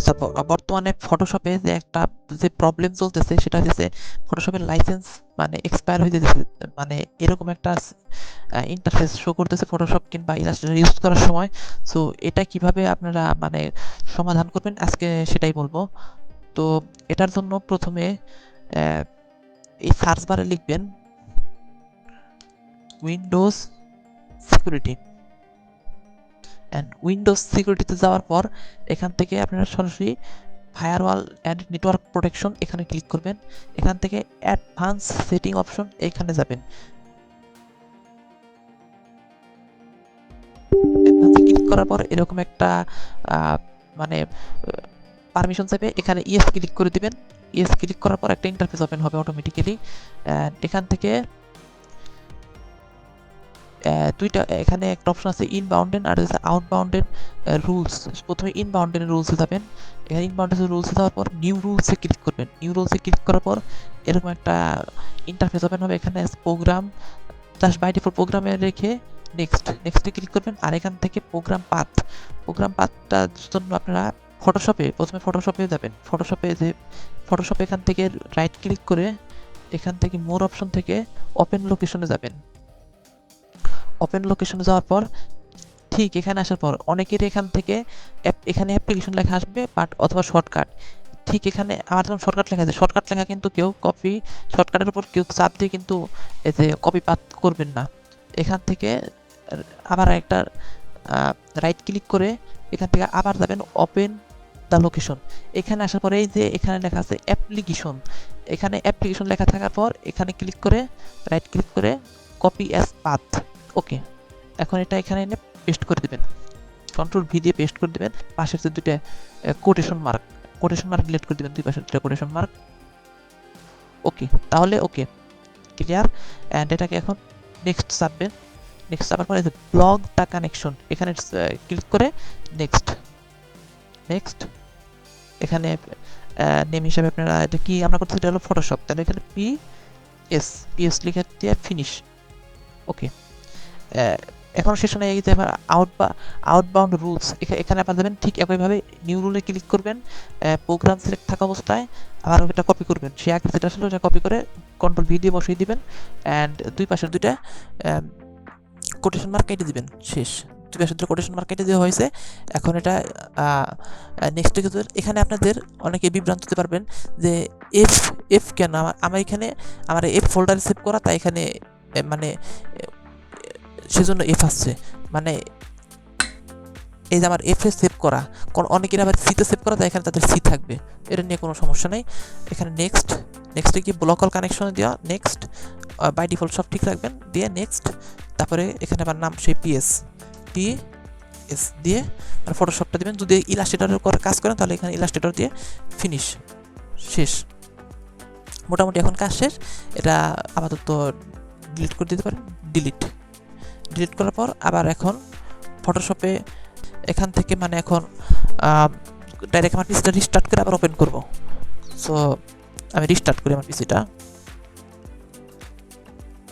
আচ্ছা, বর্তমানে ফটোশপে যে একটা যে প্রবলেম চলতেছে সেটা হচ্ছে ফটোশপের লাইসেন্স মানে এক্সপায়ার হয়ে যেতেছে, মানে এরকম একটা ইন্টারফেস শো করতেছে ফটোশপ কিংবা ইলাস্ট্রেটর ইউজ করার সময়। সো এটা কিভাবে আপনারা মানে সমাধান করবেন আজকে সেটাই বলবো। তো এটার জন্য প্রথমে আহ, এই সার্চ বারে লিখবেন উইন্ডোজ সিকিউরিটি, অ্যান্ড উইন্ডোজ সিকিউরিটিতে যাওয়ার পর এখান থেকে আপনারা সরাসরি ফায়ারওয়াল অ্যান্ড নেটওয়ার্ক প্রোটেকশন এখানে ক্লিক করবেন। এখান থেকে অ্যাডভান্স সেটিং অপশন এখানে যাবেন। অ্যাডভান্সে ক্লিক করার পর এরকম একটা মানে পারমিশন চাইবে, এখানে ইয়েস ক্লিক করে দিবেন। ইয়েস ক্লিক করার পর একটা ইন্টারফেস ওপেন হবে অটোমেটিক্যালি। এখান থেকে দুইটা এখানে একটা অপশন আছে ইনবাউন্ডেড আর হচ্ছে আউটবাউন্ডেড রুলস। প্রথমে ইনবাউন্ডেড রুলসে যাবেন। এখানে ইনবাউন্ডেড রুলসে যাওয়ার পর নিউ রুলসে ক্লিক করবেন। নিউ রুলসে ক্লিক করার পর এরকম একটা ইন্টারফেস ওপেন হবে। এখানে প্রোগ্রাম জাস্ট বাই ডিফল্ট প্রোগ্রামে রেখে নেক্সটে ক্লিক করবেন। আর এখান থেকে প্রোগ্রাম পাথটার জন্য আপনারা প্রথমে ফটোশপে যাবেন। ফটোশপে এখান থেকে রাইট ক্লিক করে এখান থেকে মোর অপশন থেকে ওপেন লোকেশনে যাবেন। ওপেন লোকেশনে যাওয়ার পর ঠিক এখানে আসার পর অনেকের এখান থেকে এখানে অ্যাপ্লিকেশন লেখা আসবে বাট অথবা শর্টকাট। ঠিক এখানে আমার যখন শর্টকাট লেখা আছে, শর্টকাট লেখা কিন্তু কেউ শর্টকাটের উপর কেউ চাপ দিয়ে কিন্তু এতে কপি পাত করবেন না। এখান থেকে আবার একটা রাইট ক্লিক করে এখান থেকে আবার যাবেন ওপেন দ্য লোকেশন। এখানে আসার পরে এই যে এখানে লেখা আছে অ্যাপ্লিকেশন, এখানে অ্যাপ্লিকেশন লেখা থাকার পর এখানে ক্লিক করে রাইট ক্লিক করে কপি অ্যাজ পাথ। ওকে, এখন এটা এখানে এনে পেস্ট করে দিবেন। কন্ট্রোল ভি দিয়ে পেস্ট করে দিবেন। পাশের যে দুইটা কোটেশন মার্ক ডিলিট করে দিবেন, দুই পাশের দুইটা কোটেশন মার্ক। ওকে, তাহলে ওকে ক্লিয়ার। অ্যান্ড এটাকে এখন নেক্সট চাপবেন। নেক্সট চাপার পরে ব্লক দ্য কানেকশন এখানে ক্লিক করে নেক্সট এখানে নেম হিসাবে আপনারা এটা কি আমরা করতেছি, এটা হলো ফটোশপ, তাহলে এখানে পিএস লিখে দিয়ে ফিনিশ। ওকে, এখন শেষ হয়ে গেছে। এবার আউটবাউন্ড রুলস এখানে আপনারা যাবেন। ঠিক একইভাবে নিউ রুলে ক্লিক করবেন, প্রোগ্রাম সিলেক্ট থাকা অবস্থায় আবার এটা কপি করবেন। সে আগে যেটা ছিল ওটা কপি করে কন্ট্রোল ভি দিয়ে বসিয়ে দিবেন। অ্যান্ড দুই পাশের দুইটা কোটেশন মার্ক কেটে দিবেন। শেষ, দুই পাশের দুটো কোটেশন মার্ক কেটে দেওয়া হয়েছে। এখন এটা নেক্সট কিছু এখানে আপনাদের অনেকে বিভ্রান্ত হতে পারবেন যে এফ কেন আমার এখানে আমার এফ ফোল্ডারে সেভ করা, তাই এখানে মানে সেজন্য এফ আসছে। মানে এই যে আমার এফ এ সেভ করা, অনেকের আবার সিতে সেভ করা, তাই এখানে তাদের সি থাকবে। এটা নিয়ে কোনো সমস্যা নেই। এখানে নেক্সটে কি ব্লক অল কানেকশনে দেওয়া, নেক্সট বাই ডিফল্ট সব ঠিক রাখবেন, দিয়ে নেক্সট। তারপরে এখানে আবার নাম সেই পিএস দিয়ে মানে ফটোশপটা দেবেন। যদি ইলাস্ট্রেটরের করে কাজ করেন তাহলে এখানে ইলাস্ট্রেটর দিয়ে ফিনিশ। শেষ, মোটামুটি এখন কাজ শেষ। এটা আপাতত ডিলিট করে দিতে পারেন। ডিলিট করার পর আবার এখন ফটোশপে এখান থেকে মানে এখন ডাইরেক্ট আমার পিসিটা রিস্টার্ট করে আবার ওপেন করব। সো আমি রিস্টার্ট করি আমার পিসিটা।